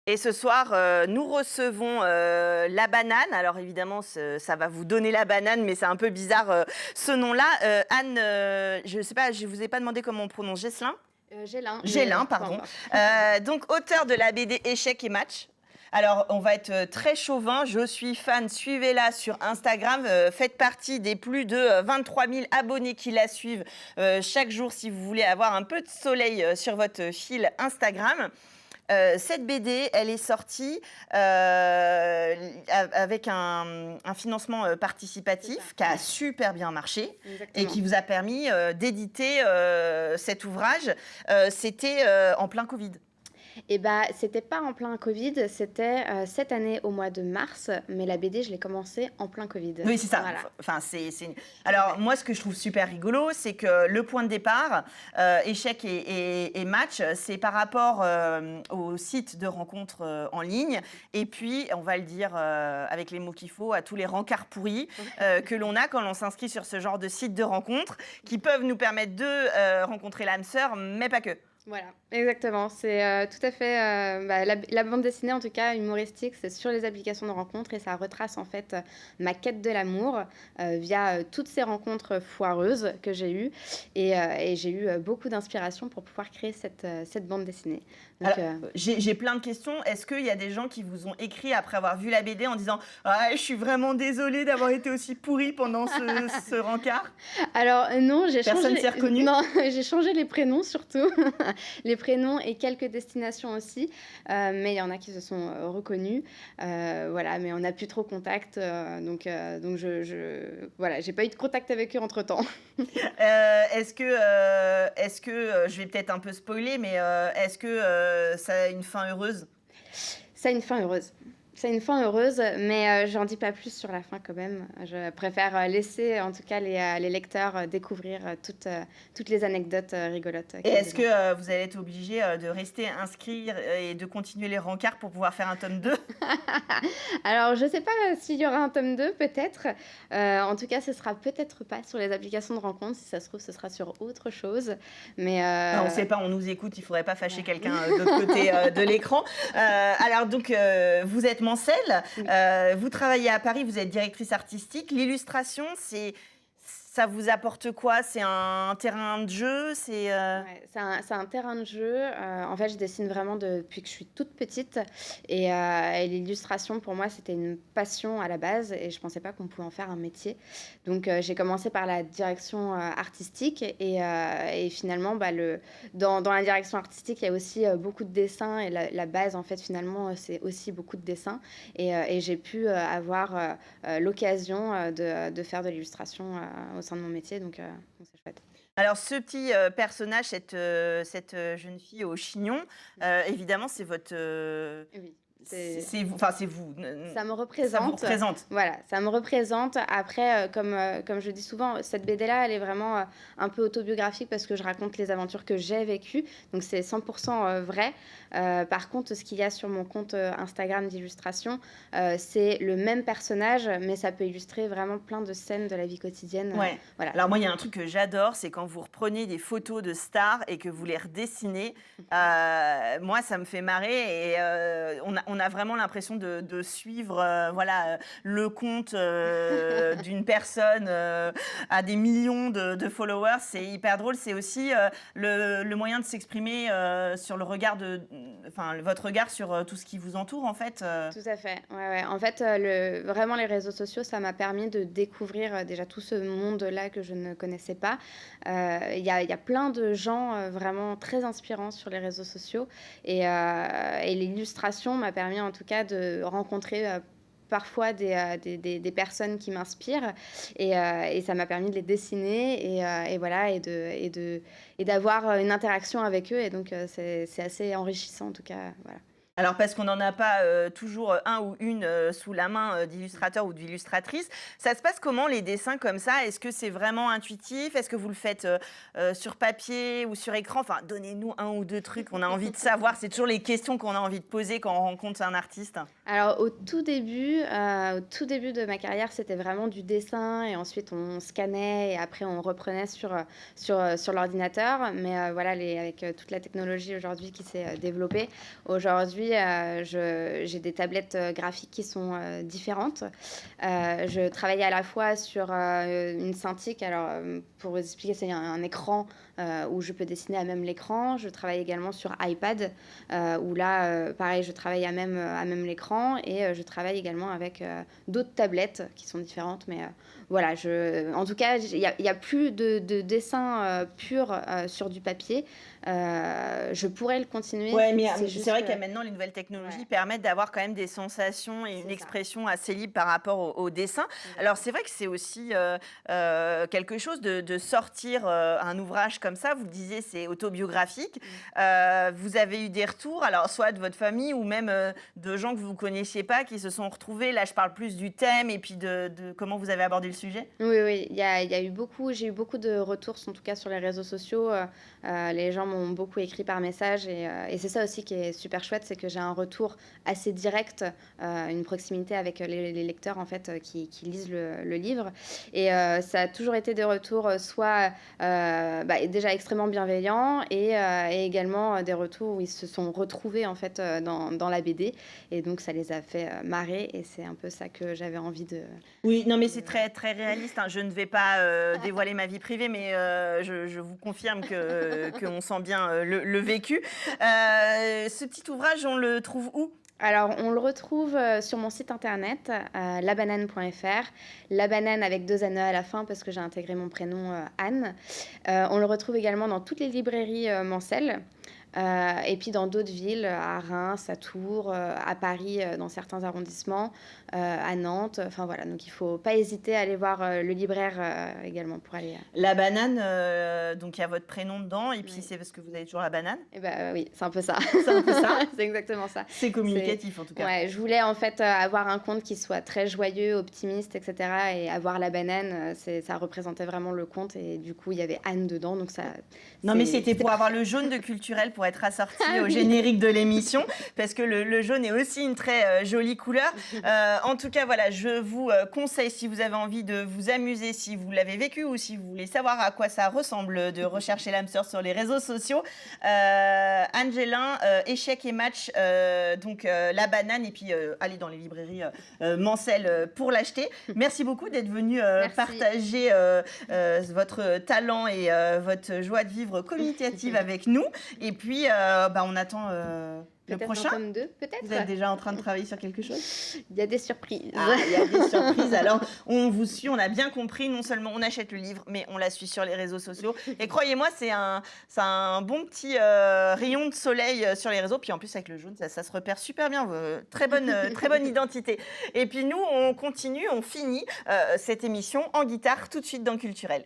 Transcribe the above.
Et ce soir, nous recevons la banane. Alors évidemment, ça va vous donner la banane, mais c'est un peu bizarre ce nom-là. Anne, je ne sais pas, je ne vous ai pas demandé comment on prononce Ghislain. Gélin, mais Gélin, peu pardon. importe. Donc auteur de la BD Échecs et matchs. Alors, on va être très chauvin. Je suis fan. Suivez-la sur Instagram. Faites partie des plus de 23 000 abonnés qui la suivent chaque jour si vous voulez avoir un peu de soleil sur votre fil Instagram. Cette BD, elle est sortie avec un financement participatif qui a super bien marché et Exactement. qui vous a permis d'éditer cet ouvrage. C'était en plein Covid. Et bah, c'était pas en plein Covid, c'était cette année au mois de mars, mais la BD, je l'ai commencée en plein Covid. Oui, c'est ça. Voilà. Enfin, Alors, moi, ce que je trouve super rigolo, c'est que le point de départ, échecs et matchs, c'est par rapport au site de rencontres en ligne. Et puis, on va le dire avec les mots qu'il faut, à tous les rencarts pourris que l'on a quand on s'inscrit sur ce genre de site de rencontres qui peuvent nous permettre de rencontrer l'âme sœur, mais pas que. Voilà, exactement. C'est tout à fait la bande dessinée, en tout cas humoristique, c'est sur les applications de rencontres et ça retrace en fait ma quête de l'amour via toutes ces rencontres foireuses que j'ai eues et j'ai eu beaucoup d'inspiration pour pouvoir créer cette bande dessinée. Donc, Alors, j'ai plein de questions. Est-ce qu'il y a des gens qui vous ont écrit après avoir vu la BD en disant « Ah, je suis vraiment désolée d'avoir été aussi pourrie pendant ce rencard ». Alors non, Personne s'est reconnu? Non, j'ai changé les prénoms surtout, les prénoms et quelques destinations aussi, mais il y en a qui se sont reconnus, voilà, mais on n'a plus trop contact, donc voilà, j'ai pas eu de contact avec eux entre temps. Est-ce que, je vais peut-être un peu spoiler, mais est-ce que ça a une fin heureuse? Ça a une fin heureuse. C'est une fin heureuse, mais j'en dis pas plus sur la fin quand même. Je préfère laisser en tout cas les lecteurs découvrir toutes les anecdotes rigolotes. Et qu'il y a est-ce dedans. que vous allez être obligé de rester inscrit et de continuer les rencarts pour pouvoir faire un tome 2? Alors, je sais pas s'il y aura un tome 2, peut-être. En tout cas, ce sera peut-être pas sur les applications de rencontres. Si ça se trouve, ce sera sur autre chose. Mais On ne sait pas, on nous écoute, il ne faudrait pas fâcher ouais. quelqu'un de l'autre côté de l'écran. Alors donc, vous êtes Mancel, Oui. vous travaillez à Paris, vous êtes directrice artistique. L'illustration, ça vous apporte quoi? C'est un terrain de jeu? Ouais, c'est un terrain de jeu. En fait, je dessine vraiment depuis que je suis toute petite. Et l'illustration, pour moi, c'était une passion à la base. Et je pensais pas qu'on pouvait en faire un métier. Donc, j'ai commencé par la direction artistique. Et finalement, dans la direction artistique, il y a aussi beaucoup de dessins. Et la base, en fait, finalement, c'est aussi beaucoup de dessins. Et j'ai pu avoir l'occasion de faire de l'illustration au sein de mon métier. Donc c'est chouette. Alors ce petit personnage, cette jeune fille au chignon, évidemment, c'est votre... Oui, c'est vous, enfin c'est vous. ça me Ça vous représente. représente. Voilà, ça me représente. Après, comme je dis souvent, cette BD-là, elle est vraiment un peu autobiographique parce que je raconte les aventures que j'ai vécues. Donc, c'est 100% vrai. Par contre, ce qu'il y a sur mon compte Instagram d'illustration, c'est le même personnage, mais ça peut illustrer vraiment plein de scènes de la vie quotidienne. Ouais. Voilà. Alors moi, il y a un truc que j'adore, c'est quand vous reprenez des photos de stars et que vous les redessinez. Moi, ça me fait marrer et on a vraiment l'impression de suivre voilà, le compte d'une personne à des millions de followers. C'est hyper drôle. C'est aussi le moyen de s'exprimer sur le regard votre regard sur tout ce qui vous entoure, en fait. Tout à fait. Ouais, ouais. En fait, vraiment, les réseaux sociaux, ça m'a permis de découvrir déjà tout ce monde-là que je ne connaissais pas. Il y a plein de gens vraiment très inspirants sur les réseaux sociaux. Et l'illustration m'a permis en tout cas de rencontrer parfois des personnes qui m'inspirent. Et ça m'a permis de les dessiner et voilà, et d'avoir une interaction avec eux. Et donc, c'est assez enrichissant en tout cas. Voilà. Alors parce qu'on n'en a pas toujours un ou une sous la main d'illustrateur ou d'illustratrice. Ça se passe comment les dessins comme ça? Est-ce que c'est vraiment intuitif? Est-ce que vous le faites sur papier ou sur écran? Enfin, donnez-nous un ou deux trucs. On a envie de savoir. C'est toujours les questions qu'on a envie de poser quand on rencontre un artiste. Alors au tout début de ma carrière, c'était vraiment du dessin et ensuite on scannait et après on reprenait sur l'ordinateur. Mais voilà, avec toute la technologie aujourd'hui qui s'est développée, aujourd'hui aujourd'hui, j'ai des tablettes graphiques qui sont différentes. Je travaille à la fois sur une Cintiq. Alors, pour vous expliquer, c'est un écran où je peux dessiner à même l'écran. Je travaille également sur iPad, où là, pareil, je travaille à même l'écran. Et je travaille également avec d'autres tablettes qui sont différentes. Mais voilà, en tout cas, il y a plus de dessin pur sur du papier. Je pourrais le continuer. Ouais, mais c'est c'est juste vrai que... que maintenant, les nouvelles technologies Ouais, permettent d'avoir quand même des sensations et une c'est ça. expression assez libre par rapport au dessin. Alors, Exactement. c'est vrai que c'est aussi quelque chose de sortir un ouvrage comme ça. Vous le disiez, c'est autobiographique. Vous avez eu des retours, alors soit de votre famille ou même de gens que vous ne connaissiez pas qui se sont retrouvés. Là, je parle plus du thème et puis de comment vous avez abordé le sujet. Oui, oui, j'ai eu beaucoup de retours, en tout cas sur les réseaux sociaux. Les gens m'ont beaucoup écrit par message et c'est ça aussi qui est super chouette, c'est que j'ai un retour assez direct, une proximité avec les lecteurs en fait qui lisent le livre. Et ça a toujours été des retours soit déjà extrêmement bienveillants et également des retours où ils se sont retrouvés en fait dans la BD et donc ça les a fait marrer et c'est un peu ça que j'avais envie de... Oui, non, mais c'est très, très réaliste, hein. Je ne vais pas dévoiler ma vie privée, mais je vous confirme qu'on sent bien le vécu. Ce petit ouvrage, on le trouve où? Alors, on le retrouve sur mon site internet, labanane.fr. La banane avec 2 N à la fin parce que j'ai intégré mon prénom Anne. On le retrouve également dans toutes les librairies Mancel. Et puis dans d'autres villes, à Reims, à Tours, à Paris, dans certains arrondissements, à Nantes. Enfin voilà, donc il ne faut pas hésiter à aller voir le libraire également pour aller... La banane, donc il y a votre prénom dedans, et puis Oui. c'est parce que vous avez toujours la banane. Et oui, c'est un peu ça. C'est un peu ça. C'est exactement ça. C'est communicatif en tout cas. Ouais, je voulais en fait avoir un conte qui soit très joyeux, optimiste, etc. Et avoir la banane, ça représentait vraiment le conte. Et du coup, il y avait Anne dedans. Donc ça. Non, mais c'était pour avoir le jaune de Culturel pour être assorti au générique de l'émission, parce que le jaune est aussi une très jolie couleur. En tout cas, voilà, je vous conseille, si vous avez envie de vous amuser, si vous l'avez vécu ou si vous voulez savoir à quoi ça ressemble, de rechercher l'âme sœur sur les réseaux sociaux. Anne Gélin, Échec et match, donc la banane, et puis allez dans les librairies Mancel pour l'acheter. Merci beaucoup d'être venu partager votre talent et votre joie de vivre communicative avec nous. Et puis, on attend le prochain. Un tome 2, peut-être. Vous êtes déjà en train de travailler sur quelque chose? Il y a des surprises. Ah, il y a des surprises. Alors, on vous suit, on a bien compris. Non seulement on achète le livre, mais on la suit sur les réseaux sociaux. Et croyez-moi, c'est un bon petit rayon de soleil sur les réseaux. Puis en plus, avec le jaune, ça se repère super bien. Très bonne identité. Et puis nous, on continue, on finit cette émission en guitare tout de suite dans Culturel.